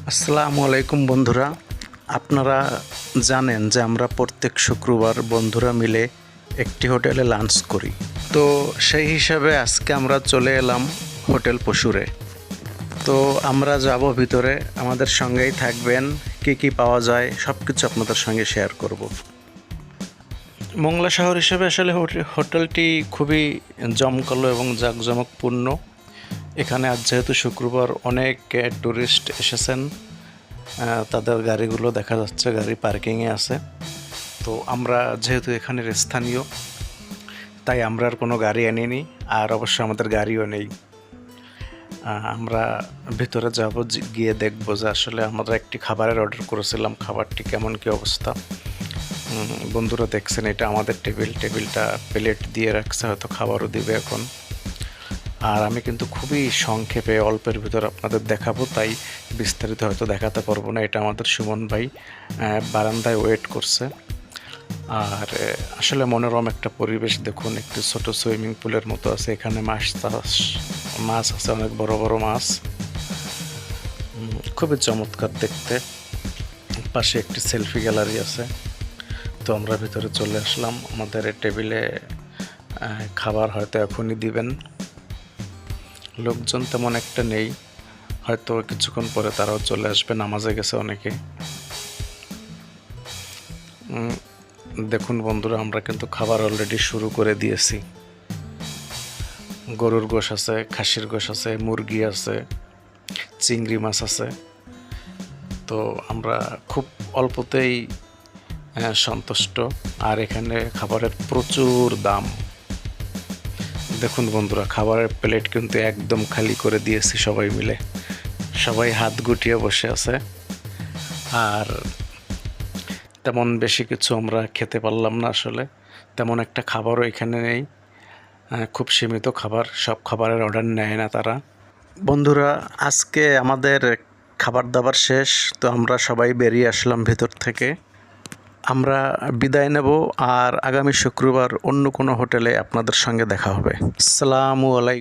আসসালামু আলাইকুম বন্ধুরা, আপনারা জানেন যে আমরা প্রত্যেক শুক্রবার বন্ধুরা মিলে একটি হোটেলে লাঞ্চ করি। তো সেই হিসাবে আজকে আমরা চলে এলাম হোটেল পশুরে। তো আমরা যাব ভিতরে, আমাদের সঙ্গেই থাকবেন। কি কি পাওয়া যায় সব কিছু আপনাদের সঙ্গে শেয়ার করব। মংলা শহর হিসেবে আসলে হোটেলটি খুবই জমকালো এবং জাঁকজমকপূর্ণ। এখানে আজ যেহেতু শুক্রবার অনেক ট্যুরিস্ট এসেছেন, তাদের গাড়িগুলো দেখা যাচ্ছে গাড়ি পার্কিংয়ে আছে। তো আমরা যেহেতু এখানের স্থানীয়, তাই আমরা আর কোনো গাড়ি আনিনি, আর অবশ্য আমাদের গাড়িও নেই। আমরা ভিতরে যাব, গিয়ে দেখব যে আসলে আমরা একটি খাবারের অর্ডার করেছিলাম, খাবারটি কেমন কী অবস্থা। বন্ধুরা দেখছেন, এটা আমাদের টেবিলটা প্লেট দিয়ে রাখছে, হয়তো খাবারও দিবে এখন। আর আমি কিন্তু খুবই সংক্ষেপে অল্পের ভিতর আপনাদের দেখাবো, তাই বিস্তারিত হয়তো দেখাতে পারবো না। এটা আমাদের সুমন ভাই বারান্দায় ওয়েট করছে। আর আসলে মনোরম একটা পরিবেশ দেখুন, একটু ছোট সুইমিং পুলের মতো আছে, এখানে মাছ আছে, অনেক বড় বড় মাছ, খুবই চমৎকার দেখতে। পাশে একটি সেলফি গ্যালারি আছে। তো আমরা ভিতরে চলে আসলাম, আমাদের টেবিলে খাবার হয়তো এখনই দিবেন। লোকজন তেমন একটা নেই, হয়তো কিছুক্ষণ পরে তারাও চলে আসবে, নামাজে গেছে অনেকে। দেখুন বন্ধুরা, আমরা কিন্তু খাবার অলরেডি শুরু করে দিয়েছি। গরুর গোশ আছে, খাসির গোশ আছে, মুরগি আছে, চিংড়ি মাছ আছে। তো আমরা খুব অল্পতেই সন্তুষ্ট। আর এখানে খাবারের প্রচুর দাম। দেখুন বন্ধুরা, খাবারের প্লেট কিন্তু একদম খালি করে দিয়েছি সবাই মিলে, সবাই হাত গুটিয়ে বসে আছে। আর তেমন বেশি কিছু আমরা খেতে পারলাম না, আসলে তেমন একটা খাবারও এখানে নেই, খুব সীমিত খাবার, সব খাবারের অর্ডার নেয় না তারা। বন্ধুরা, আজকে আমাদের খাবার দাবার শেষ, তো আমরা সবাই বেরিয়ে আসলাম ভেতর থেকে। আমরা বিদায় নেব, আর আগামী শুক্রবার অন্য কোনো হোটেলে আপনাদের সঙ্গে দেখা হবে। আসসালামু আলাইকুম।